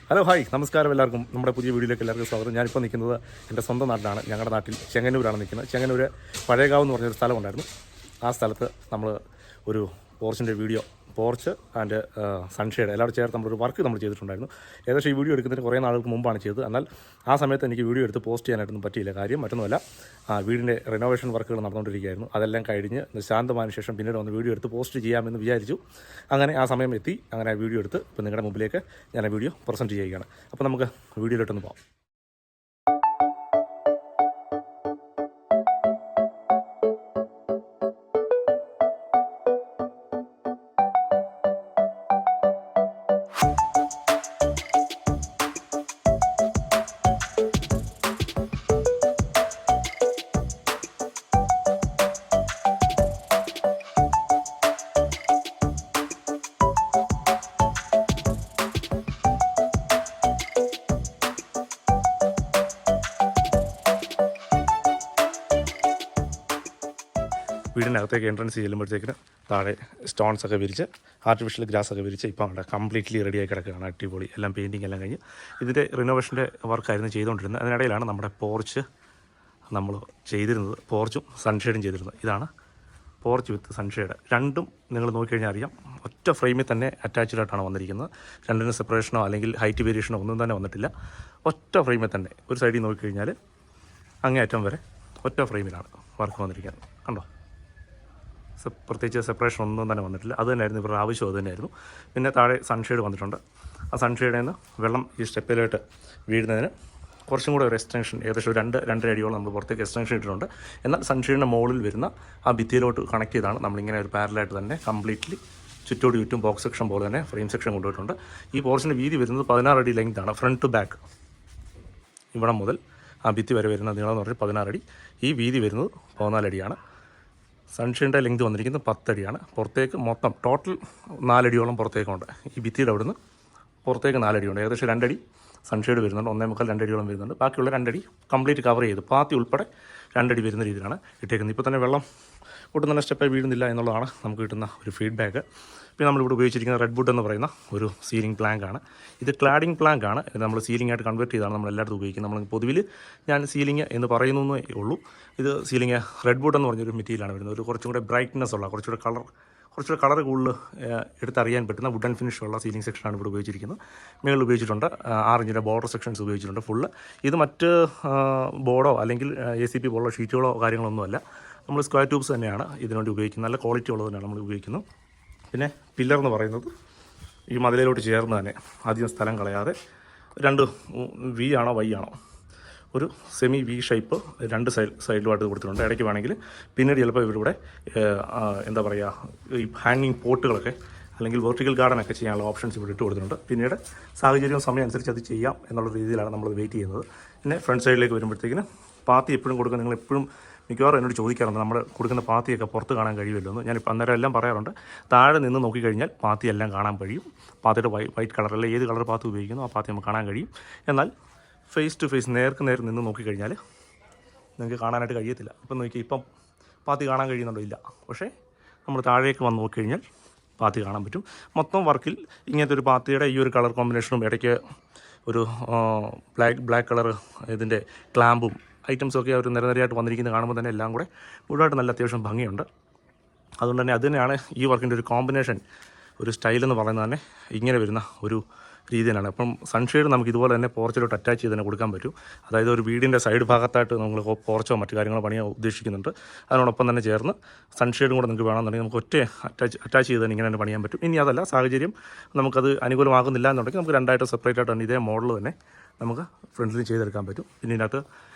Hello hi നമസ്കാരം എല്ലാവർക്കും നമ്മുടെ പുതിയ വീഡിയോയിലേക്ക് എല്ലാവർക്കും സ്വാഗതം. ഞാനിപ്പോൾ നിൽക്കുന്നത് എൻ്റെ സ്വന്തം നാട്ടിലാണ്. ഞങ്ങളുടെ നാട്ടിൽ ചെങ്ങന്നൂരാണ് നിൽക്കുന്നത്. ചെങ്ങന്നൂർ പഴയകാവ് എന്ന് പറഞ്ഞൊരു സ്ഥലമുണ്ടായിരുന്നു. ആ സ്ഥലത്ത് നമ്മൾ ഒരു പോർച്ചിൻ്റെ വീഡിയോ, പോർച്ച് ആൻഡ് സൺഷെയ്ഡ് എല്ലാം ചേർത്ത് നമ്മളൊരു വർക്ക് നമ്മൾ ചെയ്തിട്ടുണ്ടായിരുന്നു. ഏകദേശം ഈ വീഡിയോ എടുക്കുന്നതിന് കുറേ നാളുകൾക്ക് മുമ്പാണ് ചെയ്തത്. എന്നാൽ ആ സമയത്ത് എനിക്ക് വീഡിയോ എടുത്ത് പോസ്റ്റ് ചെയ്യാനായിട്ടൊന്നും പറ്റിയില്ല. കാര്യം മറ്റൊന്നുമല്ല, വീടിൻ്റെ റിനോവേഷൻ വർക്കുകൾ നടന്നുകൊണ്ടിരിക്കുകയായിരുന്നു. അതെല്ലാം കഴിഞ്ഞ് ശാന്തമായതിനു ശേഷം പിന്നീട് ഒന്ന് വീഡിയോ എടുത്ത് പോസ്റ്റ് ചെയ്യാമെന്ന് വിചാരിച്ചു. അങ്ങനെ ആ സമയം എത്തി. അങ്ങനെ ആ വീഡിയോ എടുത്ത് ഇപ്പോൾ നിങ്ങളുടെ മുമ്പിലേക്ക് ഞാൻ ആ വീഡിയോ പ്രസൻറ്റ് ചെയ്യുകയാണ്. അപ്പോൾ നമുക്ക് വീഡിയോയിലോട്ടൊന്ന് പോകാം. വീടിനകത്തേക്ക് എൻട്രൻസ് ചെല്ലുമ്പോഴത്തേക്കിന് താഴെ സ്റ്റോൺസ് ഒക്കെ വിരിച്ച് ആർട്ടിഫിഷ്യൽ ഗ്രാസ് ഒക്കെ വിരിച്ച് ഇപ്പം അവിടെ കംപ്ലീറ്റ്ലി റെഡിയായി കിടക്കുകയാണ്. അടിപൊളി. എല്ലാം പെയിൻറ്റിങ് എല്ലാം കഴിഞ്ഞ് ഇതിൻ്റെ റിനോവേഷൻ്റെ വർക്കായിരുന്നു ചെയ്തുകൊണ്ടിരുന്നത്. അതിനിടയിലാണ് നമ്മുടെ പോർച്ച് നമ്മൾ ചെയ്തിരുന്നത്. പോർച്ചും സൺഷെയ്ഡും ചെയ്തിരുന്നത്. ഇതാണ് പോർച്ച് വിത്ത് സൺഷെയ്ഡ്. രണ്ടും നിങ്ങൾ നോക്കിക്കഴിഞ്ഞാൽ അറിയാം, ഒറ്റ ഫ്രെയിമിൽ തന്നെ അറ്റാച്ച്ഡ് ആയിട്ടാണ് വന്നിരിക്കുന്നത്. രണ്ടിന് സെപ്പറേഷനോ അല്ലെങ്കിൽ ഹൈറ്റ് വേരിയേഷനോ ഒന്നും തന്നെ വന്നിട്ടില്ല. ഒറ്റ ഫ്രെയിമിൽ തന്നെ ഒരു സൈഡിൽ നോക്കിക്കഴിഞ്ഞാൽ അങ്ങേയറ്റം വരെ ഒറ്റ ഫ്രെയിമിലാണ് വർക്ക് വന്നിരിക്കുന്നത്. കണ്ടോ? പ്രത്യേകിച്ച് സെപ്പറേഷൻ ഒന്നും തന്നെ വന്നിട്ടില്ല. അത് തന്നെയായിരുന്നു ഇവരുടെ ആവശ്യം. അത് തന്നെയായിരുന്നു. പിന്നെ താഴെ സൺഷെയ്ഡ് വന്നിട്ടുണ്ട്. ആ സൺഷെയ്ഡിൽ നിന്ന് വെള്ളം ഈ സ്റ്റെപ്പിലോട്ട് വീഴുന്നതിന് കുറച്ചും കൂടെ ഒരു എക്സ്റ്റൻഷൻ, ഏകദേശം ഒരു 2-2.5 അടിയോളം നമ്മൾ പുറത്തേക്ക് എക്സ്റ്റൻഷൻ ഇട്ടിട്ടുണ്ട്. എന്നാൽ സൺഷെയ്ഡിൻ്റെ മുകളിൽ വരുന്ന ആ ഭിത്തിയിലോട്ട് കണക്ട് ചെയ്താണ് നമ്മളിങ്ങനെ ഒരു പാരലായിട്ട് തന്നെ കംപ്ലീറ്റ്ലി ചുറ്റോട് ചുറ്റും ബോക്സ് സെക്ഷൻ പോലെ തന്നെ ഫ്രെയിം സെക്ഷൻ കൊണ്ടുപോയിട്ടുണ്ട്. ഈ പോർഷൻ്റെ വീതി വരുന്നത് 16 അടി ലെങ്താണ്. ഫ്രണ്ട് ടു ബാക്ക് ഇവിടം മുതൽ ആ ഭിത്തി വരെ വരുന്ന നീളം എന്ന് പറഞ്ഞാൽ 16 അടി. ഈ വീതി വരുന്നത് 14 അടിയാണ്. സൺഷെയ്ഡിൻ്റെ ലെങ്ത് വന്നിരിക്കുന്നത് 10 അടിയാണ്. പുറത്തേക്ക് മൊത്തം ടോട്ടൽ 4 അടിയോളം പുറത്തേക്കുണ്ട്. ഈ ഭിത്തിയുടെ അവിടുന്ന് പുറത്തേക്ക് 4 അടിയുണ്ട്. ഏകദേശം 2 അടി സൺഷെയ്ഡ് വരുന്നുണ്ട്. 1.25-2 അടിയോളം വരുന്നുണ്ട്. ബാക്കിയുള്ള 2 അടി കംപ്ലീറ്റ് കവർ ചെയ്ത് പാത്തി ഉൾപ്പെടെ 2 അടി വരുന്ന രീതിയിലാണ് ഇട്ടേക്കുന്നത്. ഇപ്പോൾ തന്നെ വെള്ളം ഒട്ടും തന്നെ സ്റ്റെപ്പായി വീഴുന്നില്ല എന്നുള്ളതാണ് നമുക്ക് കിട്ടുന്ന ഒരു ഫീഡ്ബാക്ക്. പിന്നെ നമ്മളിവിടെ ഉപയോഗിച്ചിരിക്കുന്ന റെഡ് വുഡ് എന്ന് പറയുന്ന ഒരു സീലിംഗ് പ്ലാങ്കാണ്. ഇത് ക്ലാഡിംഗ് പ്ലാങ്കാണ്. ഇത് നമ്മൾ സീലിംഗ് ആയിട്ട് കൺവേർട്ട് ചെയ്താണ് നമ്മൾ എല്ലായിടത്തും ഉപയോഗിക്കുന്നത്. നമ്മൾ പൊതുവിൽ ഞാൻ സീലിംഗ് എന്ന് പറയുന്നേ ഉള്ളൂ. ഇത് സീലിംഗ് റെഡ് വുഡ് എന്ന് പറഞ്ഞൊരു മെറ്റീരിയലാണ് വരുന്നത്. ഒരു കുറച്ചും കൂടെ ബ്രൈറ്റ്നെസ് ഉള്ള, കുറച്ചുകൂടെ കളർ കൂടുതൽ എടുത്തറിയാൻ പറ്റുന്ന വുഡൻ ഫിനിഷ് ഉള്ള സീലിംഗ് സെക്ഷനാണ് ഇവിടെ ഉപയോഗിച്ചിരിക്കുന്നത്. മേളിൽ ഉപയോഗിച്ചിട്ടുണ്ട് 6 ഇഞ്ചിൻ്റെ ബോർഡർ സെക്ഷൻസ് ഉപയോഗിച്ചിട്ടുണ്ട് ഫുള്ള്. ഇത് മറ്റ് ബോർഡോ അല്ലെങ്കിൽ ACP പോലുള്ള ഷീറ്റുകളോ കാര്യങ്ങളൊന്നുമല്ല. നമ്മൾ സ്ക്വയർ ട്യൂബ്സ് തന്നെയാണ് ഇതിനുവേണ്ടി ഉപയോഗിക്കുന്നത്. നല്ല ക്വാളിറ്റി ഉള്ളത് തന്നെയാണ് നമ്മൾ ഉപയോഗിക്കുന്നത്. പിന്നെ പില്ലർ എന്ന് പറയുന്നത് ഈ മതിലിലോട്ട് ചേർന്ന് തന്നെ അധികം സ്ഥലം കളയാതെ 2 V ആണോ Y ആണോ ഒരു സെമി V ഷേപ്പ് 2 സൈഡിലുമായിട്ട് കൊടുത്തിട്ടുണ്ട്. ഇടയ്ക്ക് വേണമെങ്കിൽ പിന്നീട് ചിലപ്പോൾ ഇവരിവിടെ എന്താ പറയുക, ഈ ഹാങ്ങിങ് പോട്ടുകളൊക്കെ അല്ലെങ്കിൽ വെർട്ടിക്കൽ ഗാർഡനൊക്കെ ചെയ്യാനുള്ള ഓപ്ഷൻസ് ഇവിടെ ഇട്ട് കൊടുത്തിട്ടുണ്ട്. പിന്നീട് സാഹചര്യവും സമയം അനുസരിച്ച് അത് ചെയ്യാം എന്നുള്ള രീതിയിലാണ് നമ്മൾ വെയിറ്റ് ചെയ്യുന്നത്. പിന്നെ ഫ്രണ്ട് സൈഡിലേക്ക് വരുമ്പോഴത്തേക്കിന് പാത്തി എപ്പോഴും കൊടുക്കുക. നിങ്ങൾ എപ്പോഴും മിക്കവാറും എന്നോട് ചോദിക്കാറുണ്ട് നമ്മൾ കൊടുക്കുന്ന പാത്തിയൊക്കെ പുറത്ത് കാണാൻ കഴിയുമല്ലോ എന്ന്. ഞാനിപ്പോൾ അന്നേരം എല്ലാം പറയാറുണ്ട്. താഴെ നിന്ന് നോക്കിക്കഴിഞ്ഞാൽ പാത്തി എല്ലാം കാണാൻ കഴിയും. പാത്തിയുടെ വൈറ്റ് കളർ അല്ല ഏത് കളർ പാത്തി ഉപയോഗിക്കുന്നു ആ പാത്തി നമുക്ക് കാണാൻ കഴിയും. എന്നാൽ ഫേസ് ടു ഫേസ് നേർക്ക് നിന്ന് നോക്കിക്കഴിഞ്ഞാൽ നിങ്ങൾക്ക് കാണാനായിട്ട് കഴിയത്തില്ല. ഇപ്പം നോക്കി, ഇപ്പം പാത്തി കാണാൻ കഴിയുന്നുണ്ടോ? ഇല്ല. പക്ഷേ നമ്മൾ താഴേക്ക് വന്ന് നോക്കിക്കഴിഞ്ഞാൽ പാത്തി കാണാൻ പറ്റും. മൊത്തം വർക്കിൽ ഇങ്ങനത്തെ ഒരു പാത്തിയുടെ ഈ ഒരു കളർ കോമ്പിനേഷനും ഇടയ്ക്ക് ഒരു ബ്ലാക്ക് കളർ ഇതിൻ്റെ ക്ലാമ്പും ഐറ്റംസും ഒക്കെ ഒരു നിരനിരയായിട്ട് വന്നിരിക്കുന്നത് കാണുമ്പോൾ തന്നെ എല്ലാം കൂടെ മുഴുവനായിട്ട് നല്ല അത്യാവശ്യം ഭംഗിയുണ്ട്. അതുകൊണ്ട് തന്നെ അത് തന്നെയാണ് ഈ വർക്കിൻ്റെ ഒരു കോമ്പിനേഷൻ, ഒരു സ്റ്റൈൽ എന്ന് പറയുന്നത് തന്നെ ഇങ്ങനെ വരുന്ന ഒരു രീതിയിലാണ്. അപ്പം സൺഷെയ്ഡ് നമുക്ക് ഇതുപോലെ തന്നെ പോർച്ചിലോട്ട് അറ്റാച്ച് ചെയ്ത് തന്നെ കൊടുക്കാൻ പറ്റും. അതായത് ഒരു വീടിൻ്റെ സൈഡ് ഭാഗത്തായിട്ട് നമ്മൾ പോർച്ചോ മറ്റു കാര്യങ്ങളോ പണിയാൻ ഉദ്ദേശിക്കുന്നുണ്ട്. അതിനോടൊപ്പം തന്നെ ചേർന്ന് സൺഷെയ്ഡും കൂടെ നിങ്ങൾക്ക് വേണമെന്നുണ്ടെങ്കിൽ നമുക്ക് ഒറ്റ അറ്റാച്ച് ചെയ്ത് തന്നെ ഇങ്ങനെ തന്നെ പണിയാൻ പറ്റും. ഇനി അതല്ല, സാഹചര്യം നമുക്കത് അനുകൂലമാകുന്നില്ല എന്നുണ്ടെങ്കിൽ നമുക്ക് 2 ആയിട്ട് സെപ്പറേറ്റ് ആയിട്ട് തന്നെ ഇതേ മോഡൽ തന്നെ നമുക്ക് ഫ്രണ്ടിൽ ചെയ്തെടുക്കാൻ പറ്റും. പിന്നെ ഇതിനകത്ത്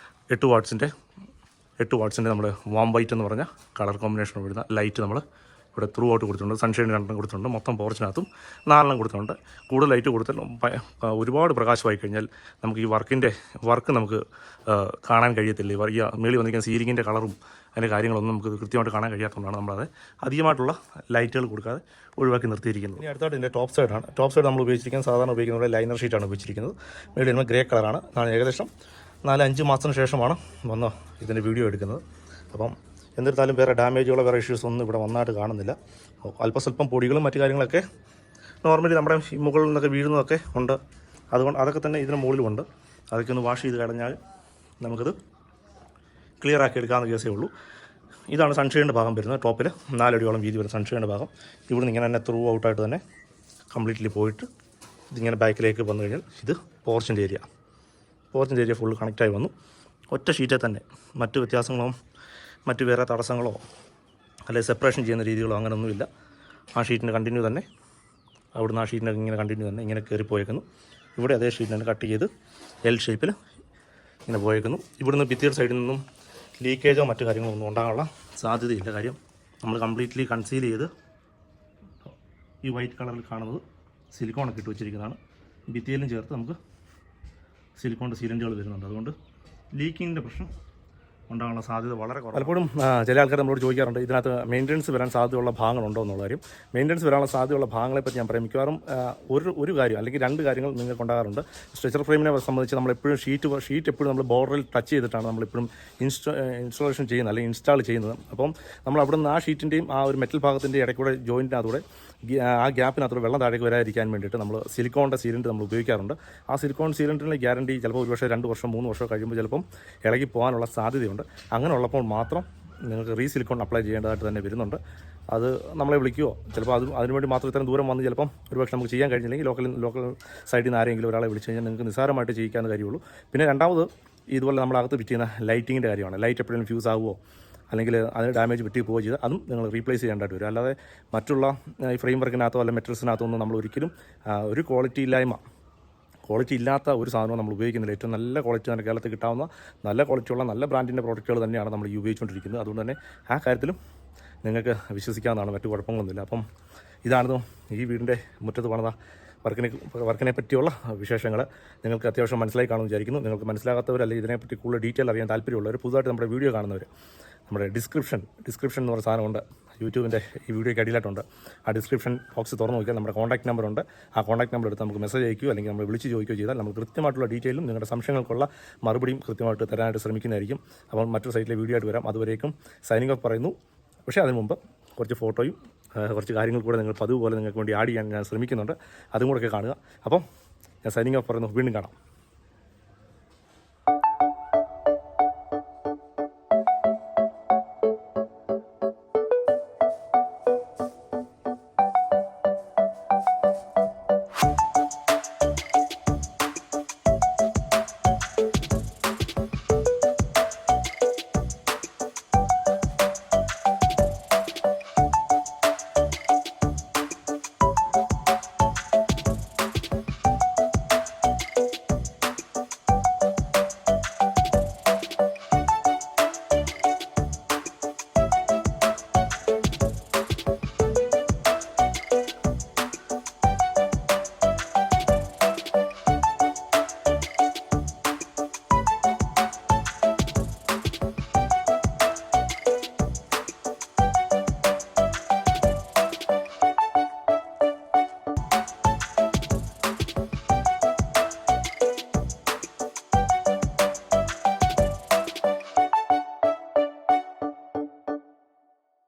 8 വാട്ട്സിൻ്റെ നമ്മൾ വാം വൈറ്റ് എന്ന് പറഞ്ഞ കളർ കോമ്പിനേഷൻ വരുന്ന ലൈറ്റ് നമ്മൾ ഇവിടെ ത്രൂ ഔട്ട് കൊടുത്തിട്ടുണ്ട്. സൺഷെയ്ഡിന് 2 കൊടുത്തിട്ടുണ്ട്. മൊത്തം പോർച്ചിനകത്തും 4 കൊടുത്തിട്ടുണ്ട്. കൂടുതൽ ലൈറ്റ് കൊടുത്താൽ ഒരുപാട് പ്രകാശമായി കഴിഞ്ഞാൽ നമുക്ക് ഈ വർക്ക് നമുക്ക് കാണാൻ കഴിയത്തില്ല. ഈ മേളിൽ വന്നിരിക്കുന്ന സീലിങ്ങിൻ്റെ കളറും അതിൻ്റെ കാര്യങ്ങളൊന്നും നമുക്ക് കൃത്യമായിട്ട് കാണാൻ കഴിയാത്തതുകൊണ്ടാണ് നമ്മളത് അധികമായിട്ടുള്ള ലൈറ്റുകൾ കൊടുക്കാതെ ഒഴിവാക്കി നിർത്തിയിരിക്കുന്നത്. ഇനി അടുത്തായിട്ട് ഇതിൻ്റെ ടോപ്പ് സൈഡാണ്. ടോപ്പ് സൈഡ് നമ്മൾ ഉപയോഗിച്ചിരിക്കുന്നത് സാധാരണ ഉപയോഗിക്കുന്ന ലൈനർ ഷീറ്റാണ് ഉപയോഗിച്ചിരിക്കുന്നത്. മേളിൽ വരുമ്പോൾ ഗ്രേ കളറാണ്. ഏകദേശം 4-5 മാസത്തിന് ശേഷമാണ് വന്ന് ഇതിൻ്റെ വീഡിയോ എടുക്കുന്നത്. അപ്പം എന്നിരുന്നാലും വേറെ ഡാമേജുകളോ വേറെ ഇഷ്യൂസ് ഒന്നും ഇവിടെ വന്നായിട്ട് കാണുന്നില്ല. അല്പസ്വല്പം പൊടികളും മറ്റു കാര്യങ്ങളൊക്കെ നോർമലി നമ്മുടെ മുകളിൽ നിന്നൊക്കെ വീഴുന്നതൊക്കെ ഉണ്ട്. അതുകൊണ്ട് അതൊക്കെ തന്നെ ഇതിന് മുകളിലുണ്ട്. അതൊക്കെ ഒന്ന് വാഷ് ചെയ്ത് കളഞ്ഞാൽ നമുക്കത് ക്ലിയർ ആക്കി എടുക്കാവുന്ന കേസേ ഉള്ളൂ. ഇതാണ് സൺഷെയ്ഡിൻ്റെ ഭാഗം വരുന്നത്. ടോപ്പിൽ 4 അടിയോളം വീതി വരുന്ന സൺഷെയ്ഡിൻ്റെ ഭാഗം. ഇവിടുന്ന് ഇങ്ങനെ തന്നെ ത്രൂ ഔട്ടായിട്ട് തന്നെ കംപ്ലീറ്റ്ലി പോയിട്ട് ഇതിങ്ങനെ ബാക്കിലേക്ക് വന്നു കഴിഞ്ഞാൽ ഇത് പോർച്ചിൻ്റെ ഏരിയ ഫുൾ കണക്റ്റായി വന്നു. ഒറ്റ ഷീറ്റിൽ തന്നെ മറ്റ് വ്യത്യാസങ്ങളോ മറ്റ് വേറെ തടസ്സങ്ങളോ അല്ലെങ്കിൽ സെപ്പറേഷൻ ചെയ്യുന്ന രീതികളോ അങ്ങനെയൊന്നുമില്ല. ആ ഷീറ്റിന് കണ്ടിന്യൂ തന്നെ അവിടുന്ന് ആ ഷീറ്റിന് ഇങ്ങനെ കണ്ടിന്യൂ തന്നെ ഇങ്ങനെ കയറിപ്പോയേക്കുന്നു. ഇവിടെ അതേ ഷീറ്റിന് തന്നെ കട്ട് ചെയ്ത് എൽ ഷേപ്പിൽ ഇങ്ങനെ പോയേക്കുന്നു. ഇവിടുന്ന് ഭിത്തിയുടെ സൈഡിൽ നിന്നും ലീക്കേജോ മറ്റു കാര്യങ്ങളോ ഒന്നും ഉണ്ടാകാനുള്ള സാധ്യതയില്ല. കാര്യം നമ്മൾ കംപ്ലീറ്റ്ലി കൺസീൽ ചെയ്ത് ഈ വൈറ്റ് കളറിൽ കാണുന്നത് സിലിക്കോണൊക്കെ ഇട്ട് വെച്ചിരിക്കുന്നതാണ്. ഭിത്തിയിലും ചേർത്ത് നമുക്ക് സിലിക്കോണിൻ്റെ സീലൻറ്റുകൾ വരുന്നുണ്ട്. അതുകൊണ്ട് ലീക്കിങ്ങിൻ്റെ പ്രശ്നം ഉണ്ടാകാനുള്ള സാധ്യത വളരെ കുറവ്. പലപ്പോഴും ചില ആൾക്കാർ നമ്മളോട് ചോദിക്കാറുണ്ട് ഇതിനകത്ത് മെയിൻ്റനൻസ് വരാൻ സാധ്യതയുള്ള ഭാഗങ്ങളുണ്ടോ എന്നുള്ള കാര്യം. മെയിൻ്റനൻസ് വരാനുള്ള സാധ്യതയുള്ള ഭാഗങ്ങളെപ്പറ്റി ഞാൻ പറയാം. മിക്കവാറും ഒരു കാര്യം അല്ലെങ്കിൽ 2 കാര്യങ്ങൾ നിങ്ങൾക്ക് ഉണ്ടാകാറുണ്ട്. സ്ട്രെച്ചർ ഫ്രെയിമിനെ സംബന്ധിച്ച് നമ്മളെപ്പോഴും ഷീറ്റ് എപ്പോഴും നമ്മൾ ബോർഡറിൽ ടച്ച് ചെയ്തിട്ടാണ് നമ്മളെപ്പോഴും ഇൻസ്റ്റാളേഷൻ ചെയ്യുന്നത് അല്ലെങ്കിൽ ഇൻസ്റ്റാൾ ചെയ്യുന്നത്. അപ്പം നമ്മൾ അവിടെ നിന്ന് ആ ഷീറ്റിൻ്റെയും ആ ഒരു മെറ്റൽ ഭാഗത്തിൻ്റെ ഇടയ്ക്കൂടെ ജോയിൻറ്റിനകത്തൂടെ ആ ഗ്യാപ്പിനകത്തൂടെ വെള്ളം താഴേക്ക് വരാതിരിക്കാൻ വേണ്ടിയിട്ട് നമ്മൾ സിലിക്കോണിൻ്റെ സീലൻറ്റ് നമ്മൾ ഉപയോഗിക്കാറുണ്ട്. ആ സിലിക്കോൺ സീലൻറ്റിൻ്റെ ഗ്യാരണ്ടി ചിലപ്പോൾ ഒരുപക്ഷെ 2 വർഷം 3 വർഷം കഴിയുമ്പോൾ ചിലപ്പം ഇളകി പോകാനുള്ള സാധ്യതയുണ്ട്. അങ്ങനെ ഉള്ളപ്പോൾ മാത്രം നിങ്ങൾക്ക് റീസിലിക്കോൺ അപ്ലൈ ചെയ്യേണ്ടതായിട്ട് തന്നെ വരുന്നുണ്ട്. അത് നമ്മളെ വിളിക്കുകയോ ചിലപ്പോൾ അതിനുവേണ്ടി മാത്രം ഇത്രയും ദൂരം വന്ന് ചിലപ്പം ഒരുപക്ഷെ നമുക്ക് ചെയ്യാൻ കഴിഞ്ഞില്ലെങ്കിൽ ലോക്കൽ സൈഡിൽ നിന്ന് ആരെങ്കിലും ഒരാളെ വിളിച്ച് കഴിഞ്ഞാൽ നിങ്ങൾക്ക് നിസ്സാരമായിട്ട് ചെയ്യിക്കാവുന്ന കാര്യമുള്ളൂ. പിന്നെ രണ്ടാമത് ഇതുപോലെ നമ്മളകത്ത് ഫിറ്റ് ചെയ്യുന്ന ലൈറ്റിങ്ങിൻ്റെ കാര്യമാണ്. ലൈറ്റ് എപ്പോഴും ഫ്യൂസ് ആവുമോ അല്ലെങ്കിൽ അതിന് ഡാമേജ് പറ്റി പോവുകയോ ചെയ്താൽ അതും നിങ്ങൾ റീപ്ലേസ് ചെയ്യേണ്ടതായിട്ട് വരും. അല്ലാതെ മറ്റുള്ള ഈ ഫ്രെയിം വർക്കിനകത്തോ അല്ലെങ്കിൽ മെറ്റൽസിനകത്തോ ഒന്നും നമ്മൾ ഒരിക്കലും ഒരു ക്വാളിറ്റി ഇല്ലാത്ത ഒരു സാധനവും നമ്മൾ ഉപയോഗിക്കുന്നില്ല. ഏറ്റവും നല്ല ക്വാളിറ്റി തന്നെ കേരളത്തിൽ കിട്ടാവുന്ന നല്ല ക്വാളിറ്റിയുള്ള നല്ല ബ്രാൻഡിൻ്റെ പ്രോഡക്റ്റുകൾ തന്നെയാണ് നമ്മൾ ഈ ഉപയോഗിച്ചുകൊണ്ടിരിക്കുന്നത്. അതുകൊണ്ട് തന്നെ ആ കാര്യത്തിലും നിങ്ങൾക്ക് വിശ്വസിക്കാവുന്നതാണ്. മറ്റു കുഴപ്പങ്ങളൊന്നുമില്ല. അപ്പം ഇതാണ് ഈ വീടിൻ്റെ മുറ്റത്ത് പണിത വർക്കിനെ പറ്റിയുള്ള വിശേഷങ്ങൾ. നിങ്ങൾക്ക് അത്യാവശ്യം മനസ്സിലായി കാണുമെന്ന് വിചാരിക്കുന്നു. നിങ്ങൾക്ക് മനസ്സിലാകാത്തവർ അല്ലെങ്കിൽ ഇതിനെപ്പറ്റി കൂടുതൽ ഡീറ്റെയിൽ അറിയാൻ താല്പര്യമുള്ളവർ പുതുതായിട്ട് നമ്മുടെ വീഡിയോ കാണുന്നവർ നമ്മുടെ ഡിസ്ക്രിപ്ഷൻ എന്ന് പറഞ്ഞ സാധനമുണ്ട് യൂട്യൂബിൻ്റെ ഈ വീഡിയോയ്ക്ക് അടിയിലായിട്ടുണ്ട്. ആ ഡിസ്ക്രിപ്ഷൻ ബോക്സ് തുറന്ന് നോക്കിയാൽ നമ്മുടെ കോൺടാക്ട് നമ്പറുണ്ട്. ആ കോൺടാക്ട് നമ്പർ എടുത്ത് നമുക്ക് മെസ്സേജ് അയക്കുകയോ അല്ലെങ്കിൽ നമ്മൾ വിളിച്ച് ചോദിക്കുകയോ ചെയ്താൽ നമുക്ക് കൃത്യമായിട്ടുള്ള ഡീറ്റെയിലും നിങ്ങളുടെ സംശയങ്ങൾക്കുള്ള മറുപടിയും കൃത്യമായിട്ട് തരാനായിട്ട് ശ്രമിക്കുന്നതായിരിക്കും. അപ്പോൾ മറ്റൊരു സൈറ്റിലെ വീഡിയോ ആയിട്ട് വരാം. അതുവരേക്കും സൈനിങ് ഓഫ് പറയുന്നു. പക്ഷേ അതിന് മുമ്പ് കുറച്ച് ഫോട്ടോയും കുറച്ച് കാര്യങ്ങൾ കൂടെ നിങ്ങൾ പതിവ് പോലെ നിങ്ങൾക്ക് വേണ്ടി ആഡ് ചെയ്യാൻ ഞാൻ ശ്രമിക്കുന്നുണ്ട്. അതും കൂടെയൊക്കെ കാണുക. അപ്പം ഞാൻ സൈനിങ് ഓഫ് പറയുന്നു. വീണ്ടും കാണാം.